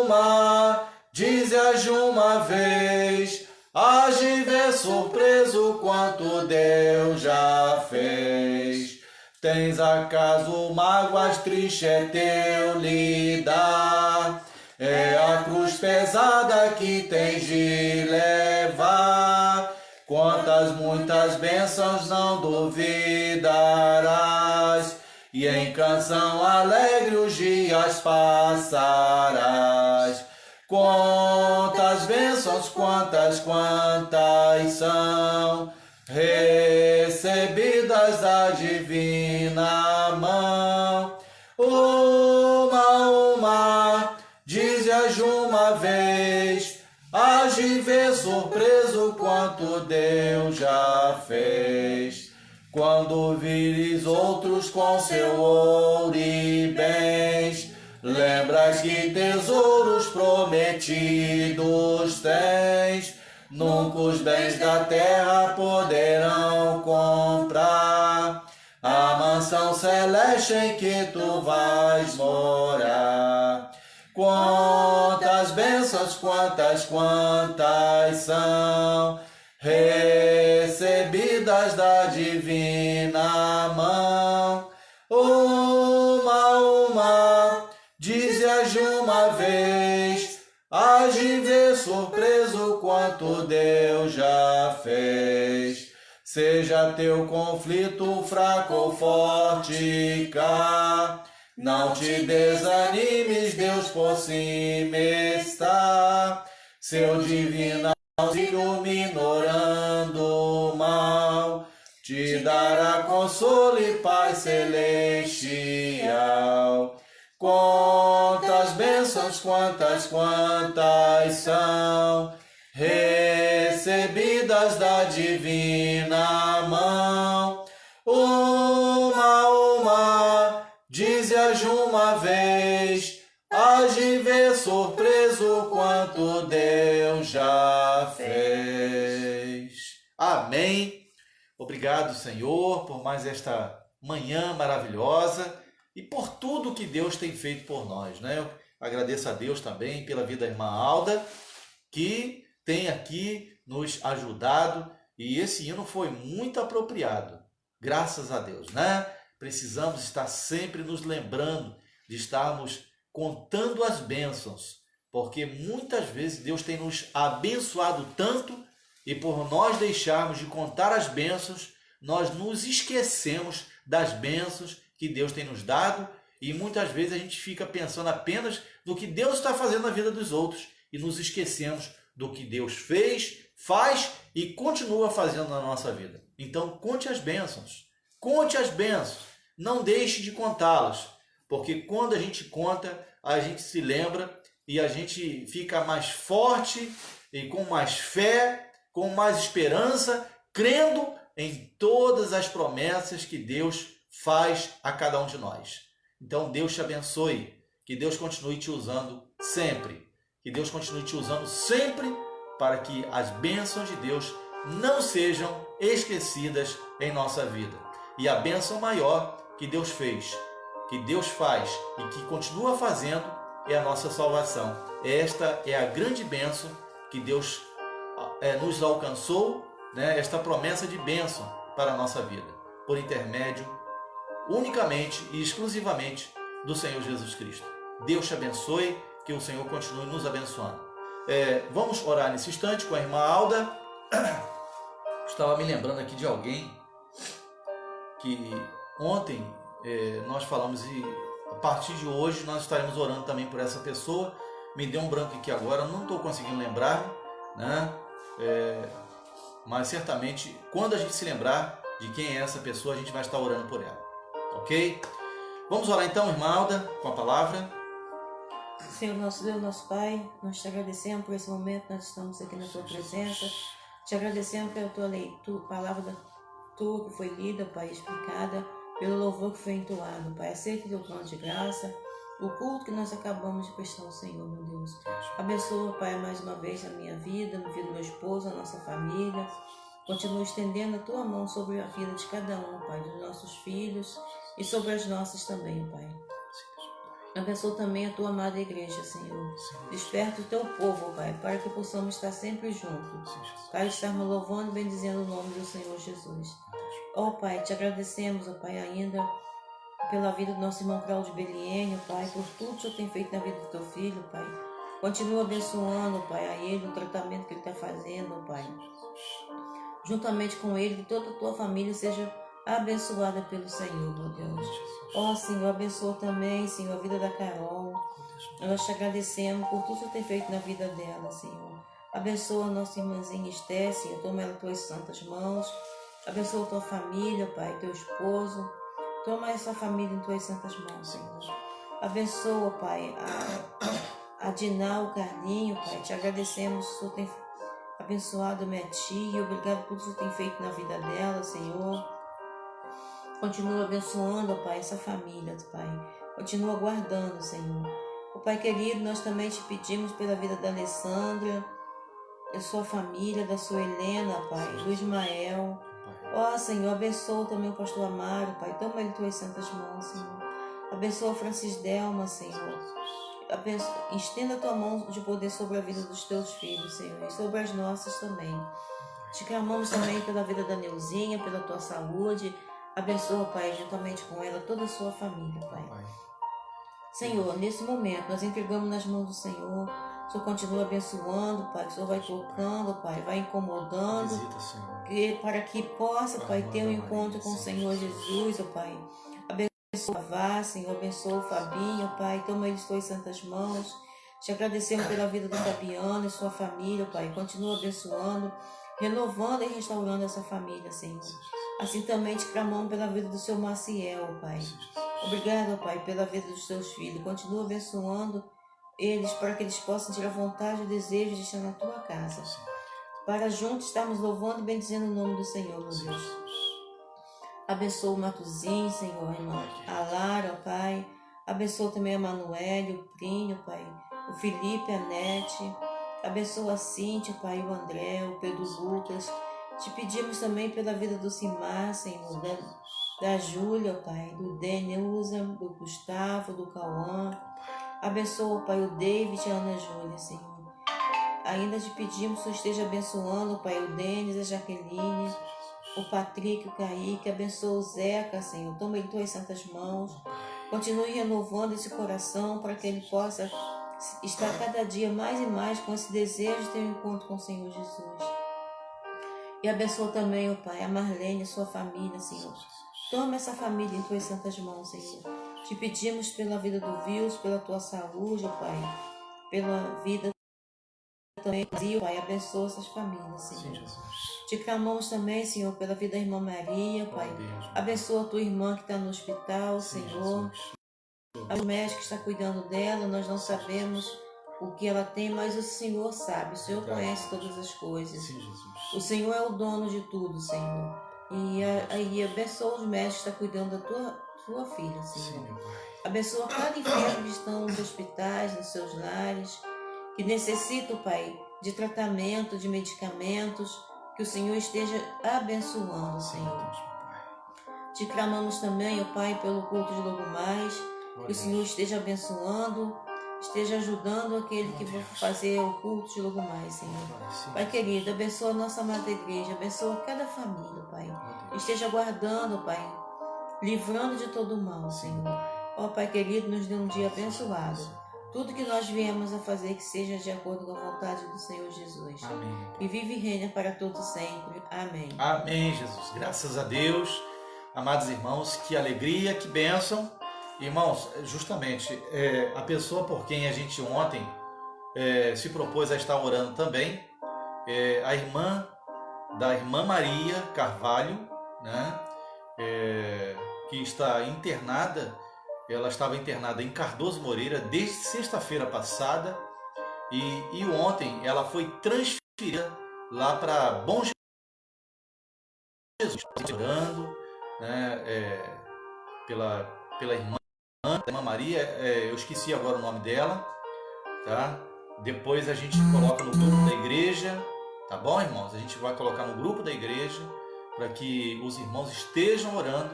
Uma, dizes de uma vez, hás de ver surpreso quanto Deus já fez. Tens acaso mágoas, triste é teu lidar. É a cruz pesada que tens de levar. Quantas muitas bênçãos não duvidarás, e em canção alegre os dias passarás. Quantas bênçãos, quantas são recebidas da divina mão. Uma, dize-as uma vez, hás de ver surpreso quanto Deus já fez. Quando vires outros com seu ouro e bens, lembras que tesouros prometidos tens. Nunca os bens da terra poderão comprar a mansão celeste em que tu vais morar. Quantas bênçãos, quantas são recebidas da divina mão. Uma, dize-as de uma vez, hás de ver surpreso quanto Deus já fez. Seja teu conflito fraco ou forte cá, não te desanimes, Deus por cima está. Seu divino auxílio minorando o mal, te dará consolo e paz celestial. Quantas bênçãos, quantas são recebidas da divina mão. Uma, dize-as de uma vez, hás de ver surpreso quanto Deus já fez. Amém. Obrigado, Senhor, por mais esta manhã maravilhosa e por tudo que Deus tem feito por nós, né? Eu agradeço a Deus também pela vida da irmã Alda, que tem aqui nos ajudado, e esse hino foi muito apropriado, graças a Deus, né? Precisamos estar sempre nos lembrando de estarmos contando as bênçãos, porque muitas vezes Deus tem nos abençoado tanto, e por nós deixarmos de contar as bênçãos, nós nos esquecemos das bênçãos que Deus tem nos dado, e muitas vezes a gente fica pensando apenas no que Deus está fazendo na vida dos outros e nos esquecemos do que Deus fez, faz e continua fazendo na nossa vida. Então conte as bênçãos, não deixe de contá-las, porque quando a gente conta, a gente se lembra e a gente fica mais forte e com mais fé, com mais esperança, crendo em todas as promessas que Deus faz a cada um de nós. Então Deus te abençoe, que Deus continue te usando sempre, que Deus continue te usando sempre para que as bênçãos de Deus não sejam esquecidas em nossa vida. E a bênção maior que Deus fez, que Deus faz e que continua fazendo é a nossa salvação. Esta é a grande bênção que Deus nos alcançou, né? Esta promessa de bênção para a nossa vida, por intermédio unicamente e exclusivamente do Senhor Jesus Cristo. Deus te abençoe, que o Senhor continue nos abençoando. Vamos orar nesse instante com a irmã Alda. Estava me lembrando aqui de alguém que ontem nós falamos, e a partir de hoje nós estaremos orando também por essa pessoa. Me deu um branco aqui agora, não estou conseguindo lembrar, né? Mas certamente quando a gente se lembrar de quem é essa pessoa, a gente vai estar orando por ela, ok? Vamos orar então, irmã Alda, com a palavra. Senhor nosso Deus, nosso Pai, nós te agradecemos por esse momento, nós estamos aqui na tua presença, te agradecemos pela tua leitura, palavra tua que foi lida, Pai, explicada, pelo louvor que foi entoado, Pai, aceita o teu trono de graça, o culto que nós acabamos de prestar ao Senhor, meu Deus. Abençoa, Pai, mais uma vez a minha vida, a vida do meu esposo, a nossa família. Continua estendendo a tua mão sobre a vida de cada um, Pai, dos nossos filhos e sobre as nossas também, Pai. Abençoa também a tua amada igreja, Senhor. Desperta o teu povo, Pai, para que possamos estar sempre juntos, para estarmos louvando e bendizendo o nome do Senhor Jesus. Ó Pai, te agradecemos, ó Pai, ainda pela vida do nosso irmão Claudio Beliene, ó Pai, por tudo que o Senhor tem feito na vida do teu filho, Pai. Continua abençoando, ó Pai, a ele, o tratamento que ele está fazendo, ó Pai. Juntamente com ele, que toda a tua família seja abençoada pelo Senhor, meu Deus. Ó Senhor, abençoa também, Senhor, a vida da Carol. Nós te agradecemos por tudo que tu tem feito na vida dela, Senhor. Abençoa a nossa irmãzinha Esté, Senhor. Toma ela em tuas santas mãos. Abençoa a tua família, Pai, teu esposo. Toma essa família em tuas santas mãos, Senhor. Abençoa, Pai, a Diná, o Carlinho, Pai. Te agradecemos, o Senhor tem abençoado a minha tia. Obrigado por tudo que tu tem feito na vida dela, Senhor. Continua abençoando, Pai, essa família, Pai. Continua guardando, Senhor. O Pai querido, nós também te pedimos pela vida da Alessandra, da sua família, da sua Helena, Pai, do Ismael. Ó, Senhor, abençoa também o pastor Amaro, Pai. Toma ele em tuas santas mãos, Senhor. Abençoa Francis Delma, Senhor. Estenda a tua mão de poder sobre a vida dos teus filhos, Senhor, e sobre as nossas também. Te clamamos também pela vida da Neuzinha, pela tua saúde. Abençoa, Pai, juntamente com ela, toda a sua família, Pai. Senhor, nesse momento, nós entregamos nas mãos do Senhor. O Senhor continua abençoando, Pai. O Senhor vai tocando, Pai, vai incomodando. Visita, Senhor. Para que possa, Pai, ter um encontro com o Senhor Jesus, ó Pai. Abençoa a Vá, Senhor. Abençoa o Fabinho, Pai. Toma ele em tuas santas mãos. Te agradecemos pela vida do Fabiano e sua família, Pai. Continua abençoando, renovando e restaurando essa família, Senhor. Assim também te clamamos pela vida do seu Maciel, Pai. Obrigado, Pai, pela vida dos teus filhos. Continua abençoando eles para que eles possam ter a vontade e o desejo de estar na tua casa. Para juntos estarmos louvando e bendizendo o nome do Senhor, meu Deus. Abençoa o Matuzinho, Senhor, irmão. A Lara, Pai. Abençoa também a Manuele, o Prinho, Pai. O Felipe, a Nete. Abençoa a Cíntia, Pai, o André, o Pedro Lucas. Te pedimos também pela vida do Simar, Senhor, da Júlia, Pai, do Denilza, do Gustavo, do Cauã. Abençoa, Pai, o David e a Ana Júlia, Senhor. Ainda te pedimos que o Senhor esteja abençoando, Pai, o Denis, a Jaqueline, o Patrick, o Kaique. Abençoa o Zeca, Senhor. Toma em tuas santas mãos. Continue renovando esse coração para que ele possa estar cada dia mais e mais com esse desejo de ter um encontro com o Senhor Jesus. E abençoa também, ó Pai, a Marlene e sua família, Senhor. Toma essa família em tuas santas mãos, Senhor. Te pedimos pela vida do Vils, pela tua saúde, ó Pai. Pela vida também, Pai. Abençoa essas famílias, Senhor. Sim, Jesus. Te clamamos também, Senhor, pela vida da irmã Maria, Pai. Abençoa a tua irmã que está no hospital, sim, Senhor. O médico está cuidando dela, nós não sabemos o que ela tem, mas o Senhor sabe, o Senhor conhece todas as coisas. Sim, Jesus. O Senhor é o dono de tudo, Senhor. E abençoa os médicos que estão cuidando da tua filha, Senhor. Sim, abençoa cada enfermo que estão nos hospitais, nos seus lares, que necessita, Pai, de tratamento, de medicamentos, que o Senhor esteja abençoando, Senhor. Te clamamos também, ó Pai, pelo culto de logo mais, que o Senhor esteja abençoando, esteja ajudando aquele que vai fazer o culto de logo mais, Senhor. Pai querido, abençoa a nossa amada igreja, abençoa cada família, Pai. Esteja guardando, Pai, livrando de todo o mal, Senhor. Ó Pai querido, nos dê um dia abençoado. Tudo que nós viemos a fazer que seja de acordo com a vontade do Senhor Jesus. Amém. E vive e reina para todos sempre. Amém. Amém, Jesus. Graças a Deus. Amados irmãos, que alegria, que bênção. Irmãos, justamente, a pessoa por quem a gente ontem se propôs a estar orando também, a irmã da irmã Maria Carvalho, né, que está internada. Ela estava internada em Cardoso Moreira desde sexta-feira passada e ontem ela foi transferida lá para Bom Jesus, orando, né, pela irmã Maria, eu esqueci agora o nome dela, tá? Depois a gente coloca no grupo da igreja, tá bom, irmãos? A gente vai colocar no grupo da igreja para que os irmãos estejam orando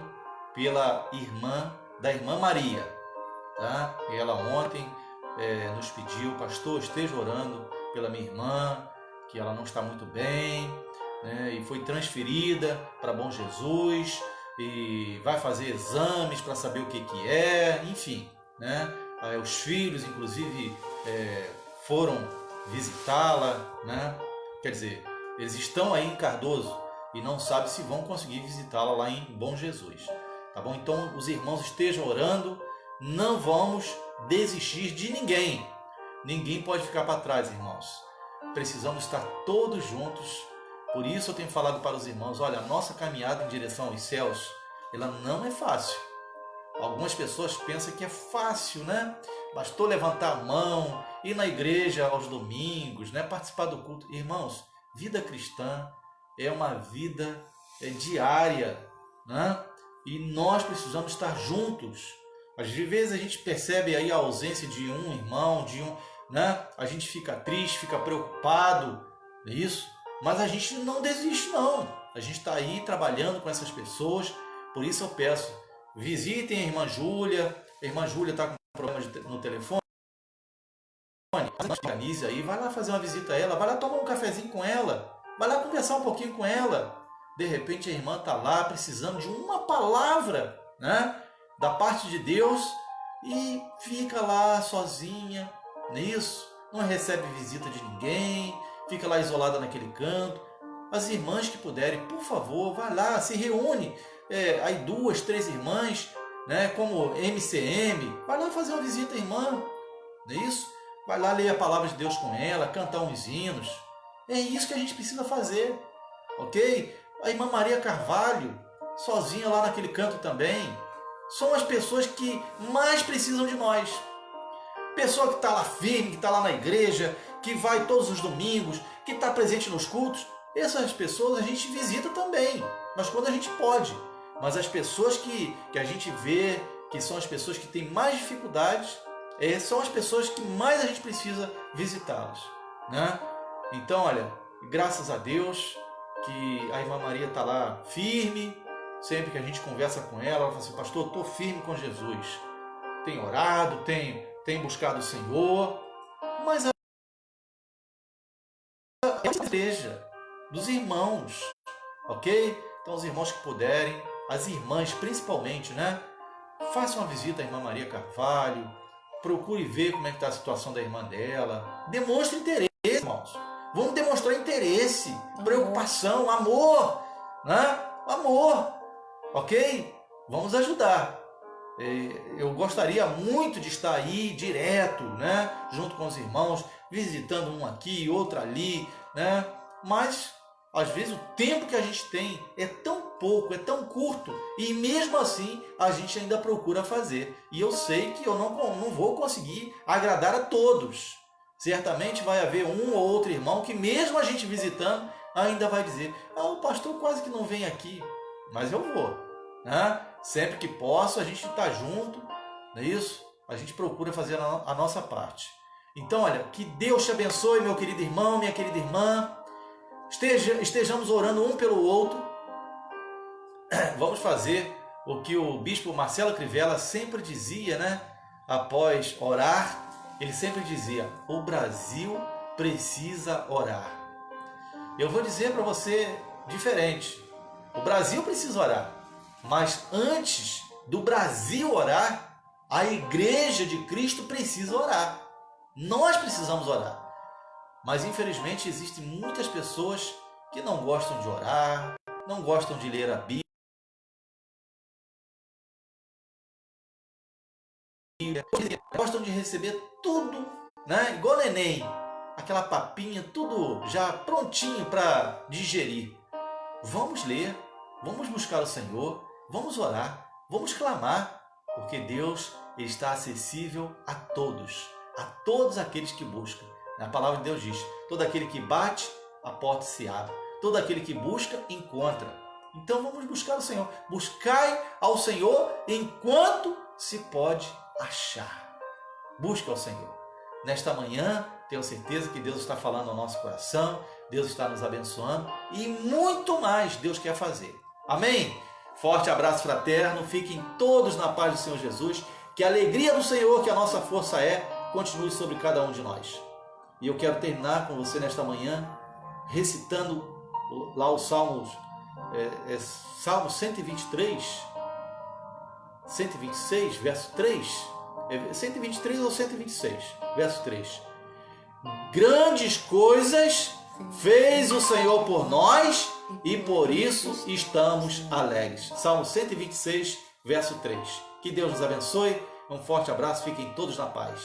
pela irmã da irmã Maria, tá? E ela ontem nos pediu, pastor, esteja orando pela minha irmã, que ela não está muito bem, né, e foi transferida para Bom Jesus e vai fazer exames para saber o que é, enfim, né? Os filhos, inclusive, foram visitá-la, né? Quer dizer, eles estão aí em Cardoso e não sabem se vão conseguir visitá-la lá em Bom Jesus, tá bom? Então, os irmãos estejam orando, não vamos desistir de ninguém. Ninguém pode ficar para trás, irmãos. Precisamos estar todos juntos. Por isso eu tenho falado para os irmãos, olha, a nossa caminhada em direção aos céus, ela não é fácil. Algumas pessoas pensam que é fácil, né? Bastou levantar a mão, ir na igreja aos domingos, né? Participar do culto. Irmãos, vida cristã é uma vida diária, né? E nós precisamos estar juntos. Às vezes a gente percebe aí a ausência de um irmão, né? A gente fica triste, fica preocupado, não é isso? Mas a gente não desiste, não. A gente está aí trabalhando com essas pessoas. Por isso eu peço, visitem a irmã Júlia. A irmã Júlia está com problemas no telefone. Organize aí, vai lá fazer uma visita a ela, vai lá tomar um cafezinho com ela, vai lá conversar um pouquinho com ela. De repente a irmã está lá precisando de uma palavra, né, da parte de Deus e fica lá sozinha, nisso, não recebe visita de ninguém, fica lá isolada naquele canto. As irmãs que puderem, por favor, vai lá, se reúne, aí 2, 3 irmãs, né, como MCM, vai lá fazer uma visita à irmã, não é isso? Vai lá ler a palavra de Deus com ela, cantar uns hinos. É isso que a gente precisa fazer, ok? A irmã Maria Carvalho, sozinha lá naquele canto também, são as pessoas que mais precisam de nós. Pessoa que está lá firme, que está lá na igreja, que vai todos os domingos, que está presente nos cultos, essas pessoas a gente visita também, mas quando a gente pode. Mas as pessoas que a gente vê, que são as pessoas que têm mais dificuldades, são as pessoas que mais a gente precisa visitá-las, né? Então, olha, graças a Deus que a irmã Maria está lá firme. Sempre que a gente conversa com ela, ela fala assim, pastor, eu estou firme com Jesus. Tenho orado, tenho buscado o Senhor, mas a igreja dos irmãos, ok? Então, os irmãos que puderem, as irmãs principalmente, né? Façam uma visita à irmã Maria Carvalho, procure ver como é que está a situação da irmã dela, demonstre interesse, irmãos. Vamos demonstrar interesse, preocupação, amor, né? Amor, ok? Vamos ajudar. Eu gostaria muito de estar aí direto, né? Junto com os irmãos, visitando um aqui, outro ali, né? Mas às vezes o tempo que a gente tem é tão pouco, é tão curto, e mesmo assim a gente ainda procura fazer. E eu sei que eu não vou conseguir agradar a todos. Certamente vai haver um ou outro irmão que mesmo a gente visitando ainda vai dizer, o pastor quase que não vem aqui, mas eu vou, né? Sempre que posso a gente está junto, não é isso? A gente procura fazer a nossa parte. Então, olha, que Deus te abençoe, meu querido irmão, minha querida irmã. Estejamos orando um pelo outro. Vamos fazer o que o bispo Marcelo Crivella sempre dizia, né? Após orar, ele sempre dizia, o Brasil precisa orar. Eu vou dizer para você diferente. O Brasil precisa orar. Mas antes do Brasil orar, a Igreja de Cristo precisa orar. Nós precisamos orar. Mas infelizmente existem muitas pessoas que não gostam de orar, não gostam de ler a Bíblia, gostam de receber tudo, né? Igual neném, aquela papinha, tudo já prontinho para digerir. Vamos ler, vamos buscar o Senhor, vamos orar, vamos clamar, porque Deus está acessível a todos aqueles que buscam. A palavra de Deus diz, todo aquele que bate, a porta se abre. Todo aquele que busca, encontra. Então vamos buscar o Senhor. Buscai ao Senhor enquanto se pode achar. Busca ao Senhor. Nesta manhã, tenho certeza que Deus está falando ao nosso coração, Deus está nos abençoando e muito mais Deus quer fazer. Amém? Forte abraço fraterno, fiquem todos na paz do Senhor Jesus, que a alegria do Senhor, que a nossa força continue sobre cada um de nós. E eu quero terminar com você nesta manhã, recitando lá o Salmo 123, 126, verso 3, 123 ou 126, verso 3. Grandes coisas fez o Senhor por nós e por isso estamos alegres. Salmo 126, verso 3. Que Deus nos abençoe. Um forte abraço. Fiquem todos na paz.